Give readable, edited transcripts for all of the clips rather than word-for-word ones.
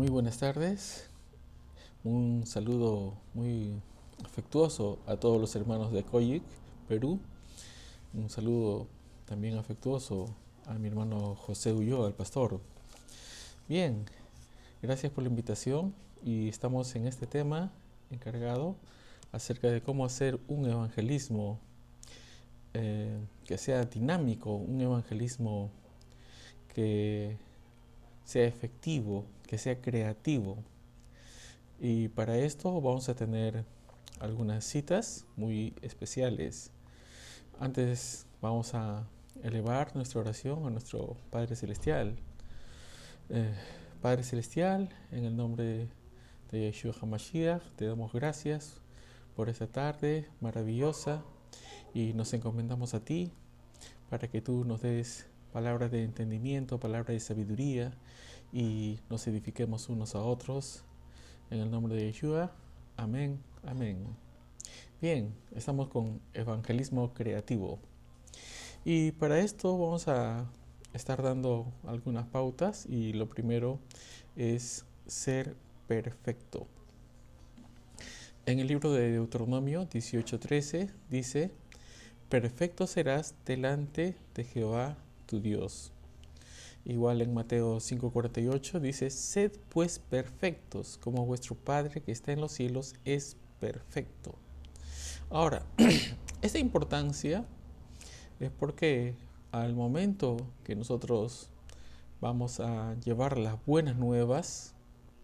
Muy buenas tardes, un saludo muy afectuoso a todos los hermanos de Coyic, Perú. Un saludo también afectuoso a mi hermano José Ulloa, el pastor. Bien, gracias por la invitación y estamos en este tema encargado acerca de cómo hacer un evangelismo que sea dinámico, un evangelismo que sea efectivo, que sea creativo. Y para esto vamos a tener algunas citas muy especiales. Antes vamos a elevar nuestra oración a nuestro Padre Celestial. Eh, Padre Celestial, en el nombre de Yeshua HaMashiach, te damos gracias por esta tarde maravillosa y nos encomendamos a ti para que tú nos des palabras de entendimiento, palabras de sabiduría y nos edifiquemos unos a otros. En el nombre de Yeshua, amén, amén. Bien, estamos con evangelismo creativo. Y para esto vamos a estar dando algunas pautas y lo primero es ser perfecto. En el libro de Deuteronomio 18:13 dice, perfecto serás delante de Jehová tu Dios. Igual en Mateo 5:48 dice, sed pues perfectos como vuestro Padre que está en los cielos es perfecto. Ahora, esta importancia es porque al momento que nosotros vamos a llevar las buenas nuevas,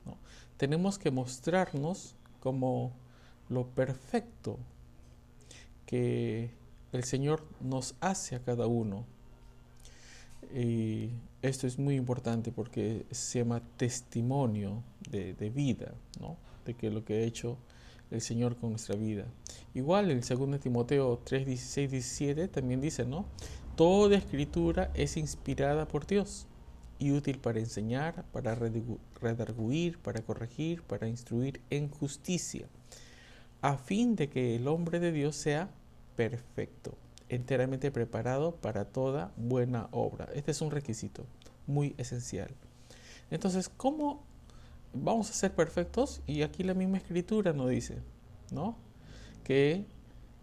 ¿no? Tenemos que mostrarnos como lo perfecto que el Señor nos hace a cada uno. Y esto es muy importante porque se llama testimonio de vida, ¿no? De que lo que ha hecho el Señor con nuestra vida. Igual el 2 Timoteo 3, 16, 17 también dice, ¿no? Toda escritura es inspirada por Dios y útil para enseñar, para redarguir, para corregir, para instruir en justicia, a fin de que el hombre de Dios sea perfecto, enteramente preparado para toda buena obra. Este es un requisito muy esencial. Entonces, ¿cómo vamos a ser perfectos? Y aquí la misma escritura nos dice, ¿no? Que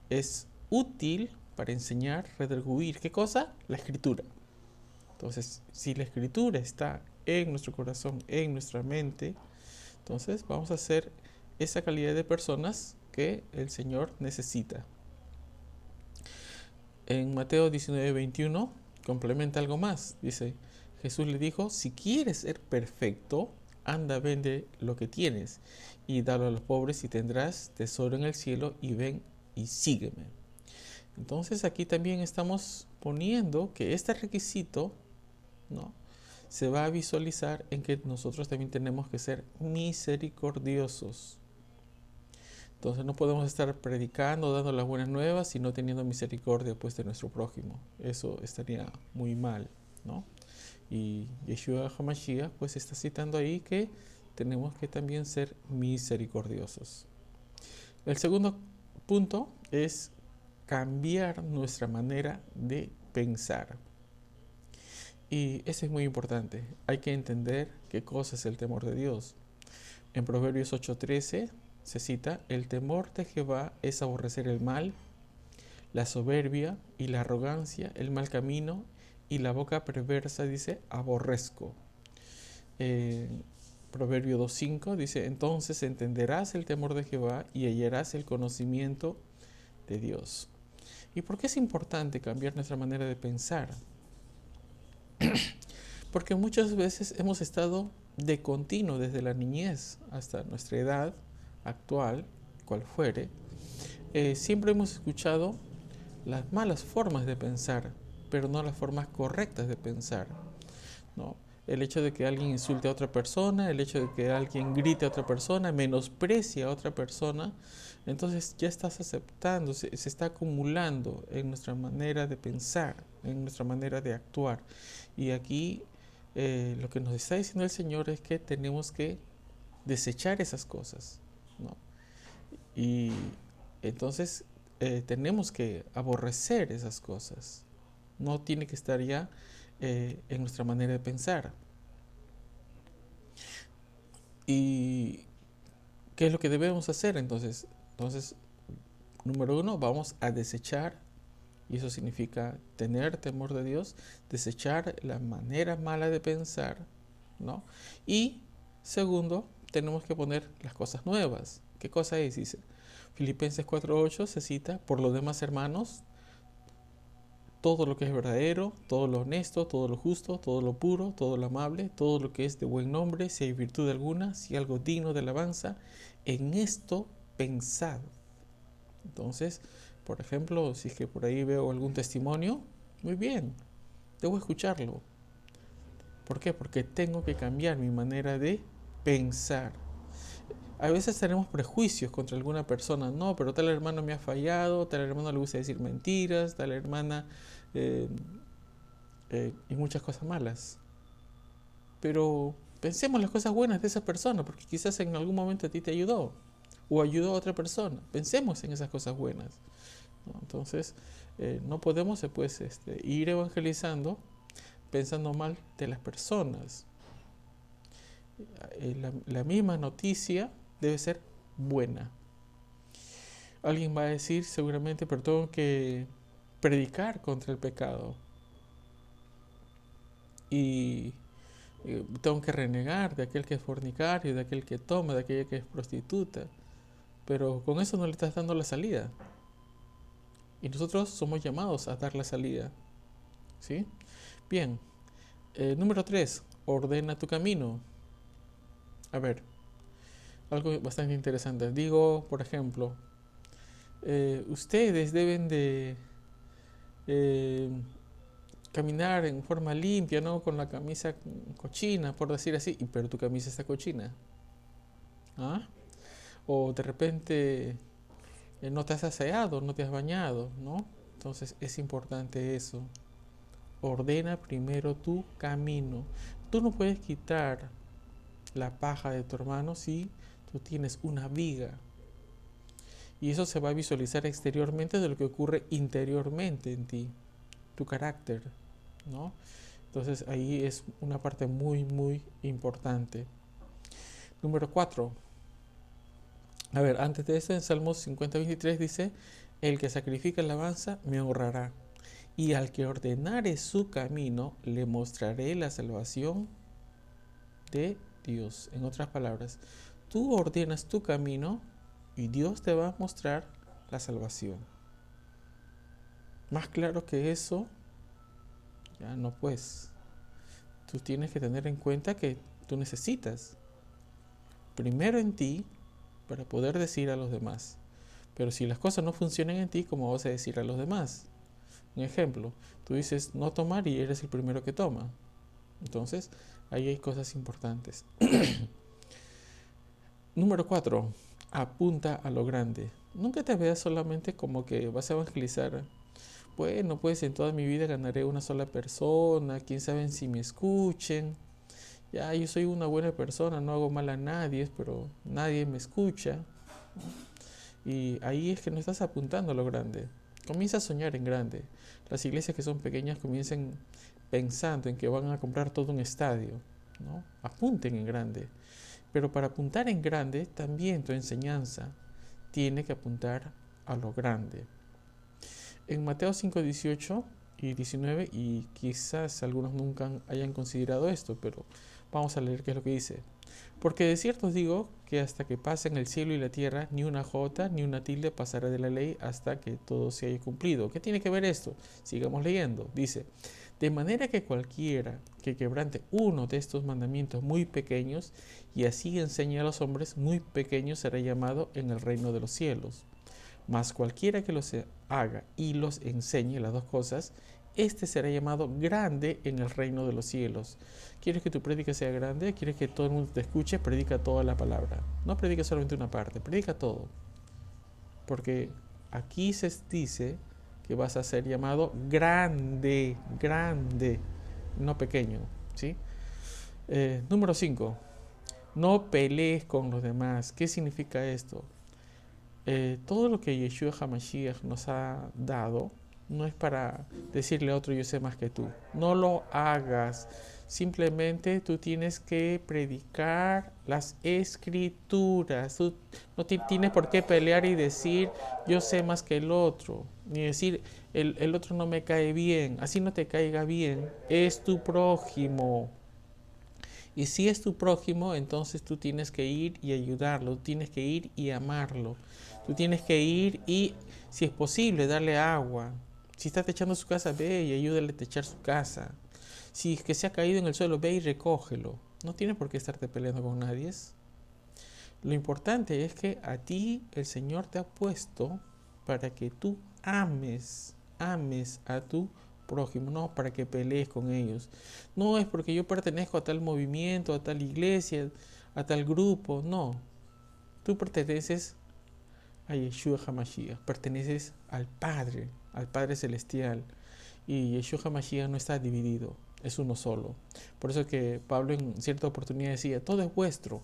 es útil para enseñar, redarguir. ¿Qué cosa? La escritura. Entonces, si la escritura está en nuestro corazón, en nuestra mente, entonces vamos a ser esa calidad de personas que el Señor necesita. En Mateo 19:21 complementa algo más. Dice, Jesús le dijo, si quieres ser perfecto, anda, vende lo que tienes y dalo a los pobres y tendrás tesoro en el cielo y ven y sígueme. Entonces aquí también estamos poniendo que este requisito, ¿no?, se va a visualizar en que nosotros también tenemos que ser misericordiosos. Entonces no podemos estar predicando, dando las buenas nuevas y no teniendo misericordia pues de nuestro prójimo. Eso estaría muy mal, ¿no? Y Yeshua HaMashiach pues está citando ahí que tenemos que también ser misericordiosos. El segundo punto es cambiar nuestra manera de pensar. Y eso es muy importante. Hay que entender qué cosa es el temor de Dios. En Proverbios 8:13 se cita, el temor de Jehová es aborrecer el mal, la soberbia y la arrogancia, el mal camino y la boca perversa, dice, aborrezco. Proverbio 2:5 dice, entonces entenderás el temor de Jehová y hallarás el conocimiento de Dios. ¿Y por qué es importante cambiar nuestra manera de pensar? Porque muchas veces hemos estado de continuo desde la niñez hasta nuestra edad actual, cual fuere, siempre hemos escuchado las malas formas de pensar, pero no las formas correctas de pensar, ¿no? El hecho de que alguien insulte a otra persona, el hecho de que alguien grite a otra persona, menosprecie a otra persona, entonces ya estás aceptando, se está acumulando en nuestra manera de pensar, en nuestra manera de actuar. Y aquí lo que nos está diciendo el Señor es que tenemos que desechar esas cosas, ¿no? Y entonces tenemos que aborrecer esas cosas. No tiene que estar ya en nuestra manera de pensar. ¿Y qué es lo que debemos hacer entonces? Entonces, número uno, vamos a desechar, y eso significa tener temor de Dios, desechar la manera mala de pensar, ¿no? Y segundo, tenemos que poner las cosas nuevas. ¿Qué cosa es? Dice Filipenses 4:8, se cita: por lo demás, hermanos, todo lo que es verdadero, todo lo honesto, todo lo justo, todo lo puro, todo lo amable, todo lo que es de buen nombre, si hay virtud alguna, si algo digno de alabanza, en esto pensad. Entonces, por ejemplo, si es que por ahí veo algún testimonio, muy bien, debo escucharlo. ¿Por qué? Porque tengo que cambiar mi manera de pensar. A veces tenemos prejuicios contra alguna persona. No, pero tal hermano me ha fallado, tal hermano le gusta decir mentiras, tal hermana eh, y muchas cosas malas. Pero pensemos las cosas buenas de esa persona, porque quizás en algún momento a ti te ayudó o ayudó a otra persona. Pensemos en esas cosas buenas, ¿no? Entonces, no podemos pues, ir evangelizando pensando mal de las personas. La misma noticia debe ser buena. Alguien va a decir seguramente, pero tengo que predicar contra el pecado y tengo que renegar de aquel que es fornicario, de aquel que toma, de aquella que es prostituta. Pero con eso no le estás dando la salida. Y nosotros somos llamados a dar la salida. ¿Sí? Bien. Número 3. Ordena tu camino. A ver, algo bastante interesante. Digo, por ejemplo, ustedes deben de eh, caminar en forma limpia, no con la camisa cochina, por decir así, pero tu camisa está cochina. ¿Ah? O de repente no te has aseado, no te has bañado, ¿no? Entonces es importante eso. Ordena primero tu camino. Tú no puedes quitar la paja de tu hermano si tú tienes una viga. Y eso se va a visualizar exteriormente de lo que ocurre interiormente en ti, tu carácter, ¿no? Entonces ahí es una parte muy, muy importante. Número 4. A ver, antes de eso, en Salmos 50:23 dice: el que sacrifica alabanza me honrará, y al que ordenare su camino le mostraré la salvación de Dios. En otras palabras, tú ordenas tu camino y Dios te va a mostrar la salvación. Más claro que eso, ya no pues. Tú tienes que tener en cuenta que tú necesitas primero en ti para poder decir a los demás. Pero si las cosas no funcionan en ti, ¿cómo vas a decir a los demás? Un ejemplo, tú dices no tomar y eres el primero que toma. Entonces, ahí hay cosas importantes. Número 4. Apunta a lo grande. Nunca te veas solamente como que vas a evangelizar. Bueno, pues en toda mi vida ganaré una sola persona, quién sabe si me escuchen. Ya, yo soy una buena persona, no hago mal a nadie, pero nadie me escucha. Y ahí es que no estás apuntando a lo grande. Comienza a soñar en grande. Las iglesias que son pequeñas comiencen pensando en que van a comprar todo un estadio, ¿no? Apunten en grande. Pero para apuntar en grande, también tu enseñanza tiene que apuntar a lo grande. En Mateo 5:18 y 19, y quizás algunos nunca hayan considerado esto, pero vamos a leer qué es lo que dice. Porque de cierto os digo que hasta que pasen el cielo y la tierra, ni una jota ni una tilde pasará de la ley hasta que todo se haya cumplido. ¿Qué tiene que ver esto? Sigamos leyendo. Dice: de manera que cualquiera que quebrante uno de estos mandamientos muy pequeños y así enseñe a los hombres, muy pequeño será llamado en el reino de los cielos. Mas cualquiera que los haga y los enseñe, las dos cosas, este será llamado grande en el reino de los cielos. ¿Quieres que tu prédica sea grande? ¿Quieres que todo el mundo te escuche? Predica toda la palabra. No predica solamente una parte, predica todo. Porque aquí se dice que vas a ser llamado grande, grande, no pequeño, ¿sí? Número 5. No pelees con los demás. ¿Qué significa esto? Todo lo que Yeshua HaMashiach nos ha dado, no es para decirle a otro yo sé más que tú. No lo hagas. Simplemente tú tienes que predicar las escrituras. Tú no tienes por qué pelear y decir yo sé más que el otro. Ni decir el otro no me cae bien. Así no te caiga bien. Es tu prójimo. Y si es tu prójimo, entonces tú tienes que ir y ayudarlo. Tú tienes que ir y amarlo. Tú tienes que ir y, si es posible, darle agua. Si está techando su casa, ve y ayúdale a techar su casa. Si es que se ha caído en el suelo, ve y recógelo. No tienes por qué estarte peleando con nadie. Lo importante es que a ti el Señor te ha puesto para que tú ames a tu prójimo, no para que pelees con ellos. No es porque yo pertenezco a tal movimiento, a tal iglesia, a tal grupo, no. Tú perteneces a Yeshua HaMashiach, perteneces al Padre Celestial. Y Yeshua HaMashiach no está dividido, es uno solo. Por eso que Pablo en cierta oportunidad decía, todo es vuestro.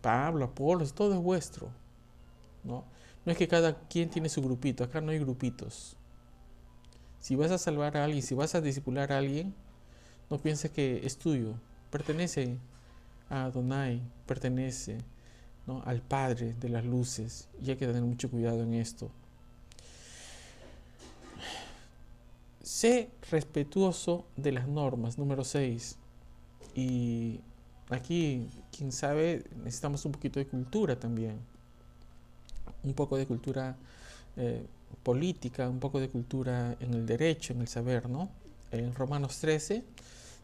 Pablo, Apolos, todo es vuestro. ¿No? No es que cada quien tiene su grupito, acá no hay grupitos. Si vas a salvar a alguien, si vas a discipular a alguien, no pienses que es tuyo, pertenece a Adonai, pertenece, ¿no?, al Padre de las luces, y hay que tener mucho cuidado en esto. Sé respetuoso de las normas, número 6. Y aquí, quién sabe, necesitamos un poquito de cultura también. Un poco de cultura política, un poco de cultura en el derecho, en el saber, ¿no? En Romanos 13,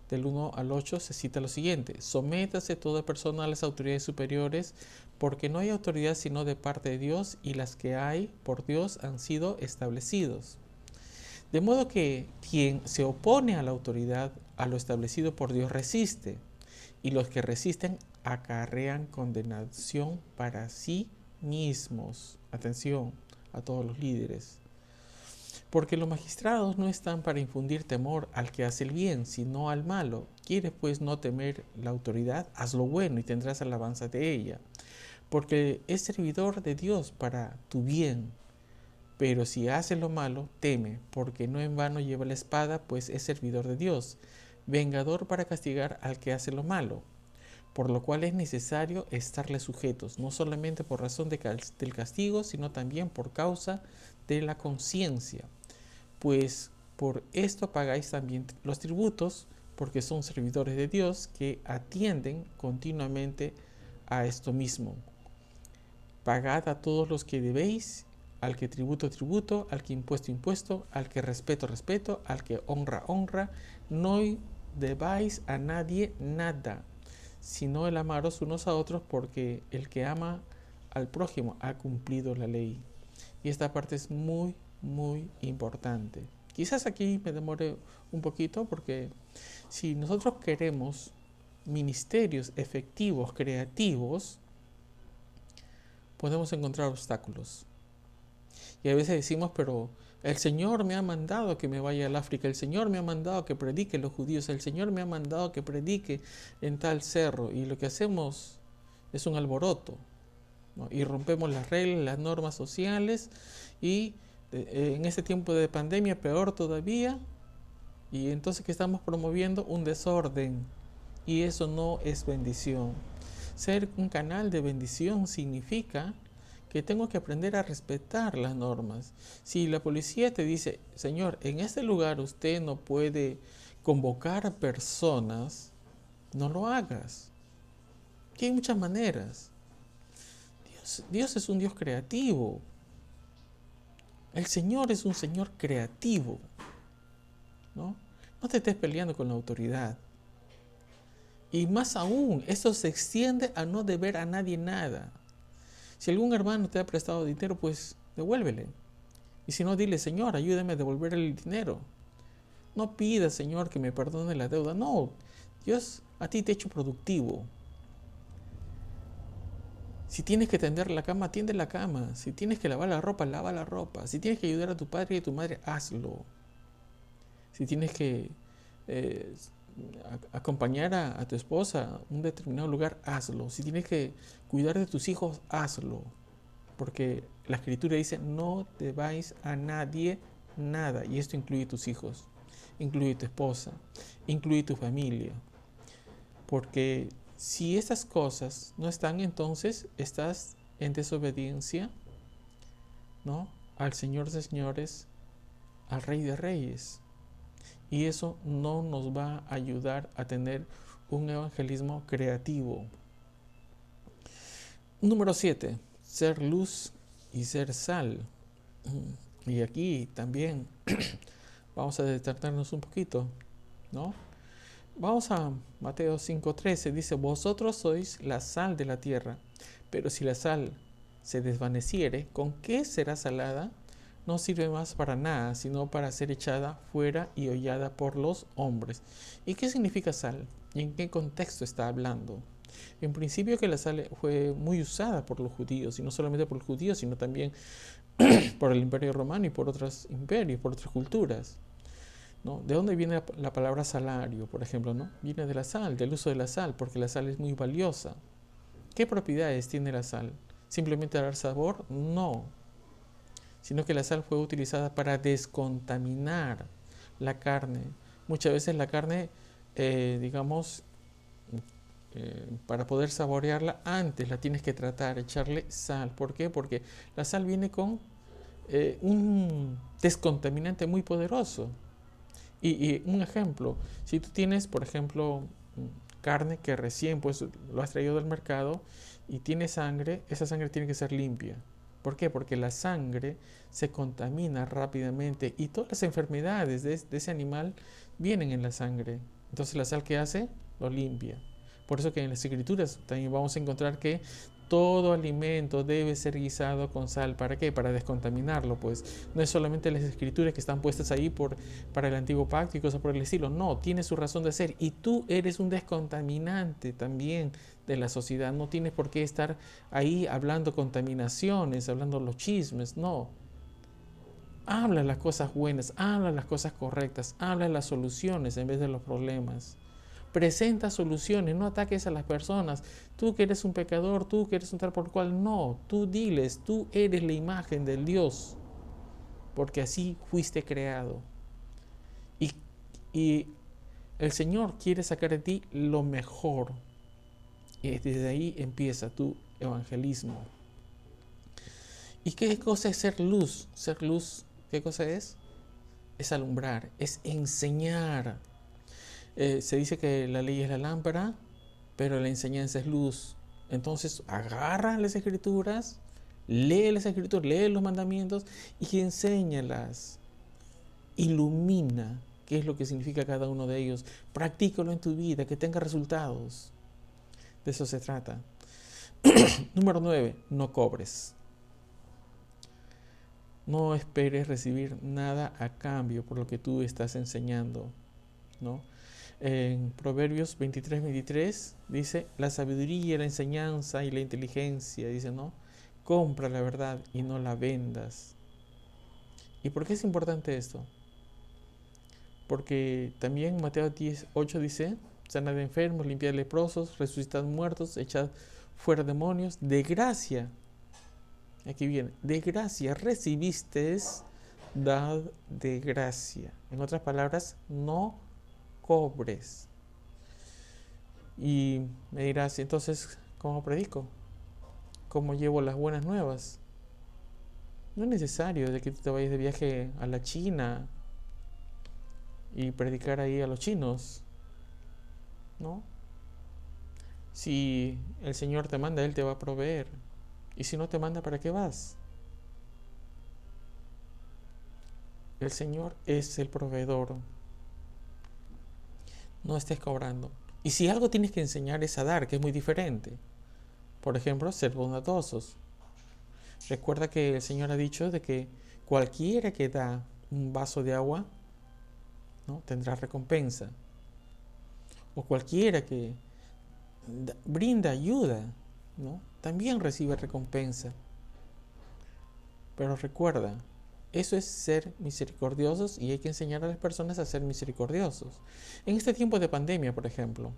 del 1 al 8, se cita lo siguiente: sométase toda persona a las autoridades superiores, porque no hay autoridad sino de parte de Dios, y las que hay por Dios han sido establecidos. De modo que quien se opone a la autoridad, a lo establecido por Dios, resiste, y los que resisten acarrean condenación para sí mismos. Atención a todos los líderes. Porque los magistrados no están para infundir temor al que hace el bien, sino al malo. ¿Quieres pues no temer la autoridad? Haz lo bueno y tendrás alabanza de ella, porque es servidor de Dios para tu bien. Pero si haces lo malo, teme, porque no en vano lleva la espada, pues es servidor de Dios, vengador para castigar al que hace lo malo. Por lo cual es necesario estarle sujetos, no solamente por razón del castigo, sino también por causa de la conciencia. Pues por esto pagáis también los tributos, porque son servidores de Dios que atienden continuamente a esto mismo. Pagad a todos los que debéis, al que tributo, tributo, al que impuesto, impuesto, al que respeto, respeto, al que honra, honra. No debáis a nadie nada, sino el amaros unos a otros, porque el que ama al prójimo ha cumplido la ley. Y esta parte es muy, muy importante. Quizás aquí me demore un poquito, porque si nosotros queremos ministerios efectivos, creativos, podemos encontrar obstáculos. Y a veces decimos, pero el Señor me ha mandado que me vaya al África, el Señor me ha mandado que predique a los judíos, el Señor me ha mandado que predique en tal cerro, y lo que hacemos es un alboroto, ¿no? Y rompemos las reglas, las normas sociales, y en este tiempo de pandemia peor todavía, y entonces que estamos promoviendo un desorden, y eso no es bendición. Ser un canal de bendición significa que tengo que aprender a respetar las normas. Si la policía te dice, señor, en este lugar usted no puede convocar a personas, no lo hagas. Que hay muchas maneras. Dios es un Dios creativo. El Señor es un Señor creativo, ¿no? No te estés peleando con la autoridad. Y más aún, esto se extiende a no deber a nadie nada. Si algún hermano te ha prestado dinero, pues devuélvele. Y si no, dile, Señor, ayúdame a devolver el dinero. No pidas, Señor, que me perdone la deuda. No, Dios a ti te ha hecho productivo. Si tienes que tender la cama, tiende la cama. Si tienes que lavar la ropa, lava la ropa. Si tienes que ayudar a tu padre y a tu madre, hazlo. Si tienes que acompañar a tu esposa a un determinado lugar, hazlo. Si tienes que cuidar de tus hijos, hazlo. Porque la Escritura dice, no debáis a nadie nada. Y esto incluye tus hijos, incluye tu esposa, incluye tu familia. Porque si estas cosas no están, entonces estás en desobediencia, ¿no?, al Señor de señores, al Rey de reyes. Y eso no nos va a ayudar a tener un evangelismo creativo. Número 7. Ser luz y ser sal. Y aquí también vamos a detenernos un poquito, ¿no? Vamos a Mateo 5:13. Dice: vosotros sois la sal de la tierra, pero si la sal se desvaneciere, ¿con qué será salada? No sirve más para nada, sino para ser echada fuera y hollada por los hombres. ¿Y qué significa sal? ¿Y en qué contexto está hablando? En principio que la sal fue muy usada por los judíos, y no solamente por los judíos, sino también por el Imperio Romano y por otros imperios, por otras culturas, ¿no? ¿De dónde viene la palabra salario, por ejemplo, ¿no? Viene de la sal, del uso de la sal, porque la sal es muy valiosa. ¿Qué propiedades tiene la sal? ¿Simplemente dar sabor? No, sino que la sal fue utilizada para descontaminar la carne. Muchas veces la carne, digamos, para poder saborearla, antes la tienes que tratar, echarle sal. ¿Por qué? Porque la sal viene con un descontaminante muy poderoso. Y un ejemplo, si tú tienes, por ejemplo, carne que recién pues lo has traído del mercado y tiene sangre, esa sangre tiene que ser limpia. ¿Por qué? Porque la sangre se contamina rápidamente y todas las enfermedades de ese animal vienen en la sangre. Entonces la sal, ¿qué hace? Lo limpia. Por eso que en las escrituras también vamos a encontrar que todo alimento debe ser guisado con sal. ¿Para qué? Para descontaminarlo, pues. No es solamente las escrituras que están puestas ahí para el antiguo pacto y cosas por el estilo. No, tiene su razón de ser. Y tú eres un descontaminante también de la sociedad. No tienes por qué estar ahí hablando contaminaciones, hablando los chismes. No. Habla las cosas buenas, habla las cosas correctas, habla las soluciones en vez de los problemas. Presenta soluciones, no ataques a las personas. Tú que eres un pecador, tú que eres un tal por cual, no. Tú diles, tú eres la imagen del Dios, porque así fuiste creado. Y el Señor quiere sacar de ti lo mejor. Y desde ahí empieza tu evangelismo. ¿Y qué cosa es ser luz? Ser luz, ¿qué cosa es? Es alumbrar, es enseñar. Se dice que la ley es la lámpara, pero la enseñanza es luz. Entonces agarra las escrituras, lee las escrituras, lee los mandamientos y enséñalas. Ilumina qué es lo que significa cada uno de ellos. Practícalo en tu vida, que tenga resultados. De eso se trata. Número 9, no cobres. No esperes recibir nada a cambio por lo que tú estás enseñando, ¿no? En Proverbios 23 dice: la sabiduría, la enseñanza y la inteligencia, dice, ¿no? Compra la verdad y no la vendas. ¿Y por qué es importante esto? Porque también Mateo 10:8 dice: sanad enfermos, limpiad leprosos, resucitad muertos, echad fuera demonios. De gracia, aquí viene, de gracia recibisteis, dad de gracia. En otras palabras, no cobres. Y me dirás, entonces, ¿cómo predico? ¿Cómo llevo las buenas nuevas? No es necesario de que tú te vayas de viaje a la China y predicar ahí a los chinos, ¿no? Si el Señor te manda, Él te va a proveer. Y si no te manda, ¿para qué vas? El Señor es el proveedor. No estés cobrando. Y si algo tienes que enseñar es a dar, que es muy diferente. Por ejemplo, ser bondadosos. Recuerda que el Señor ha dicho de que cualquiera que da un vaso de agua, ¿no?, tendrá recompensa. O cualquiera que brinda ayuda, ¿no?, también recibe recompensa. Pero recuerda, eso es ser misericordiosos y hay que enseñar a las personas a ser misericordiosos. En este tiempo de pandemia, por ejemplo,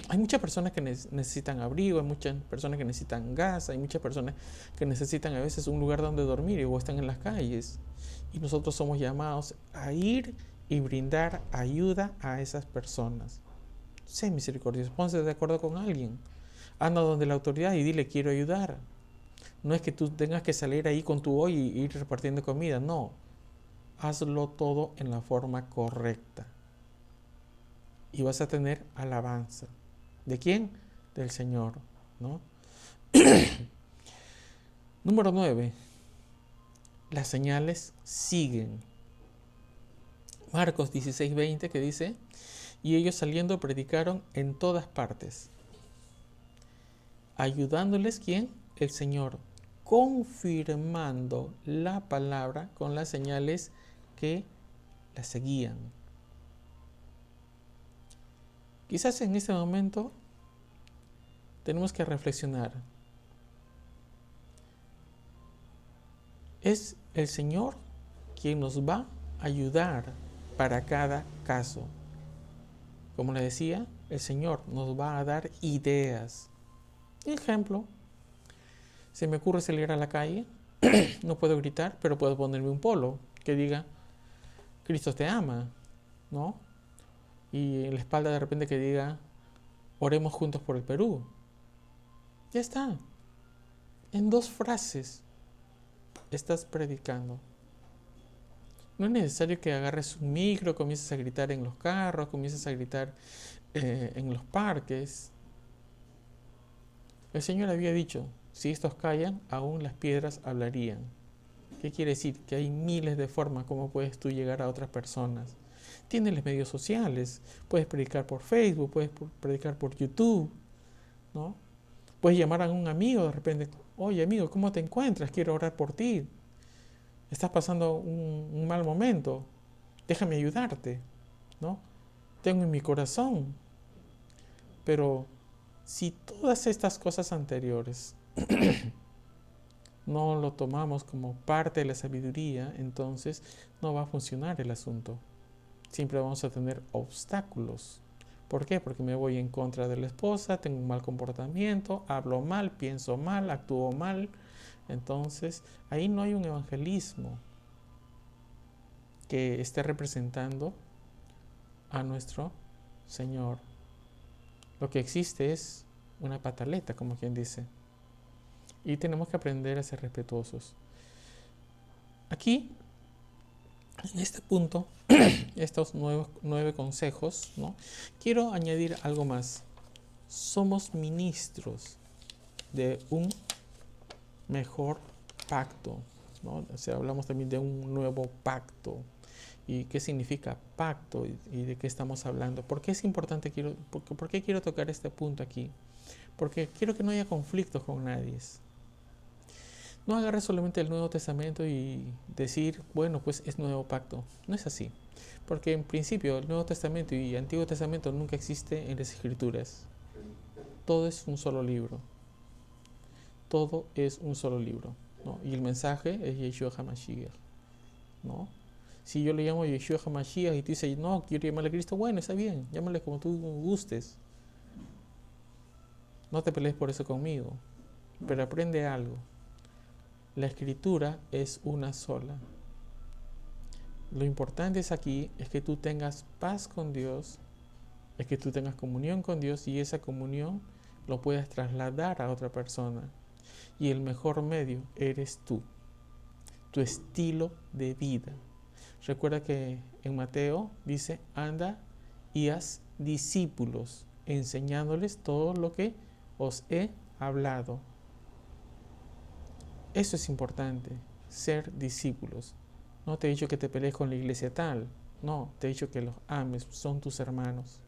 hay muchas personas que necesitan abrigo, hay muchas personas que necesitan gas, hay muchas personas que necesitan a veces un lugar donde dormir o están en las calles. Y nosotros somos llamados a ir y brindar ayuda a esas personas. Sé misericordioso, ponte de acuerdo con alguien. Anda donde la autoridad y dile, quiero ayudar. No es que tú tengas que salir ahí con tu olla y ir repartiendo comida, no. Hazlo todo en la forma correcta. Y vas a tener alabanza. ¿De quién? Del Señor, ¿no? Número 9. Las señales siguen. Marcos 16:20 que dice, y ellos saliendo predicaron en todas partes, ayudándoles ¿quién? El Señor, confirmando la palabra con las señales que la seguían. Quizás en este momento tenemos que reflexionar. Es el Señor quien nos va a ayudar para cada caso. Como le decía, el Señor nos va a dar ideas. Ejemplo, se me ocurre salir a la calle, no puedo gritar, pero puedo ponerme un polo que diga, Cristo te ama, ¿no? Y en la espalda de repente que diga, oremos juntos por el Perú. Ya está. En 2 frases estás predicando. No es necesario que agarres un micro, comiences a gritar en los carros, comiences a gritar en los parques. El Señor había dicho, si estos callan, aún las piedras hablarían. ¿Qué quiere decir? Que hay miles de formas como puedes tú llegar a otras personas. Tienes los medios sociales, puedes predicar por Facebook, puedes predicar por YouTube, ¿no? Puedes llamar a un amigo de repente, oye amigo, ¿cómo te encuentras? Quiero orar por ti. Estás pasando un mal momento, déjame ayudarte, ¿no? Tengo en mi corazón. Pero si todas estas cosas anteriores no lo tomamos como parte de la sabiduría, entonces no va a funcionar el asunto. Siempre vamos a tener obstáculos. ¿Por qué? Porque me voy en contra de la esposa, tengo un mal comportamiento, hablo mal, pienso mal, actúo mal. Entonces, ahí no hay un evangelismo que esté representando a nuestro Señor. Lo que existe es una pataleta, como quien dice. Y tenemos que aprender a ser respetuosos. Aquí, en este punto, estos 9 consejos, ¿no? Quiero añadir algo más. Somos ministros de un mejor pacto, ¿no? O sea, hablamos también de un nuevo pacto. ¿Y qué significa pacto? ¿Y de qué estamos hablando? ¿Por qué es importante? ¿Por qué quiero tocar este punto aquí? Porque quiero que no haya conflictos con nadie. No agarres solamente el Nuevo Testamento y decir, bueno, pues es nuevo pacto. No es así. Porque en principio el Nuevo Testamento y el Antiguo Testamento nunca existe en las Escrituras. Todo es un solo libro. Todo es un solo libro, ¿no? Y el mensaje es Yeshua HaMashiach, ¿no? Si yo le llamo Yeshua HaMashiach y tú dices, no, quiero llamarle a Cristo, bueno, está bien, llámale como tú gustes. No te pelees por eso conmigo, pero aprende algo. La escritura es una sola. Lo importante es aquí es que tú tengas paz con Dios, es que tú tengas comunión con Dios y esa comunión lo puedas trasladar a otra persona. Y el mejor medio eres tú, tu estilo de vida. Recuerda que en Mateo dice, anda y haz discípulos, enseñándoles todo lo que os he hablado. Eso es importante, ser discípulos. No te he dicho que te pelees con la iglesia tal, no, te he dicho que los ames, son tus hermanos.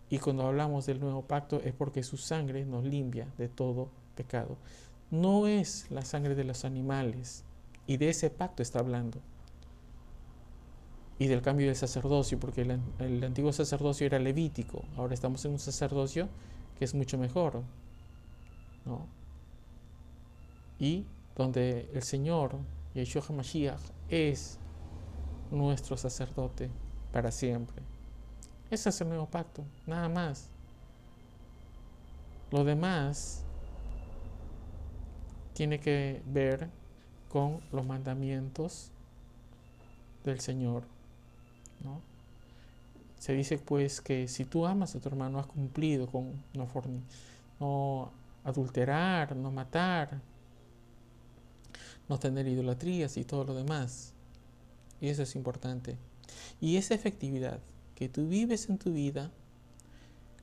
Y cuando hablamos del nuevo pacto es porque su sangre nos limpia de todo pecado. No es la sangre de los animales, y de ese pacto está hablando. Y del cambio del sacerdocio, porque el antiguo sacerdocio era levítico, ahora estamos en un sacerdocio que es mucho mejor, ¿no? Y donde el Señor, Yeshua HaMashiach, es nuestro sacerdote para siempre. Ese es el nuevo pacto, nada más. Lo demás tiene que ver con los mandamientos del Señor, ¿no? Se dice pues que si tú amas a tu hermano has cumplido con no adulterar, no matar, no tener idolatrías y todo lo demás. Y eso es importante. Y esa efectividad que tú vives en tu vida,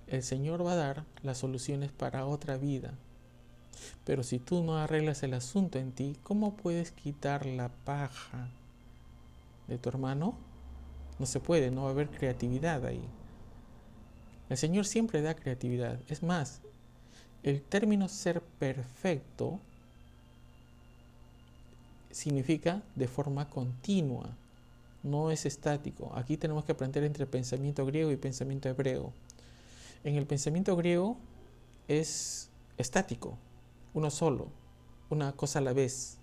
el Señor va a dar las soluciones para otra vida. Pero si tú no arreglas el asunto en ti, ¿cómo puedes quitar la paja de tu hermano? No se puede, no va a haber creatividad ahí. El Señor siempre da creatividad. Es más, el término ser perfecto significa de forma continua, no es estático. Aquí tenemos que aprender entre pensamiento griego y pensamiento hebreo. En el pensamiento griego es estático, uno solo, una cosa a la vez,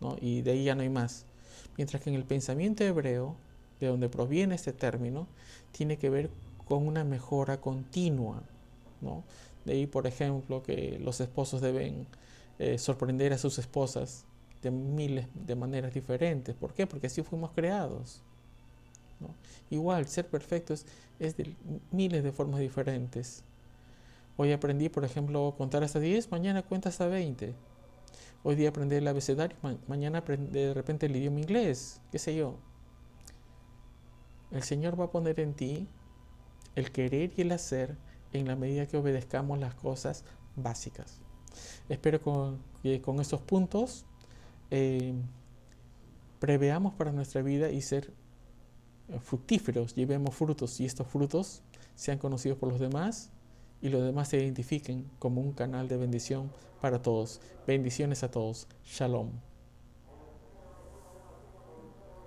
¿no? Y de ahí ya no hay más. Mientras que en el pensamiento hebreo, de donde proviene este término, tiene que ver con una mejora continua, ¿no? De ahí, por ejemplo, que los esposos deben sorprender a sus esposas de miles de maneras diferentes. ¿Por qué? Porque así fuimos creados, ¿no? Igual, ser perfecto es de miles de formas diferentes. Hoy aprendí, por ejemplo, contar hasta 10, mañana cuenta hasta 20. Hoy día aprendí el abecedario, mañana aprendí de repente el idioma inglés, qué sé yo. El Señor va a poner en ti el querer y el hacer en la medida que obedezcamos las cosas básicas. Espero que con estos puntos preveamos para nuestra vida y ser fructíferos, llevemos frutos y estos frutos sean conocidos por los demás y los demás se identifiquen como un canal de bendición para todos. Bendiciones a todos. Shalom.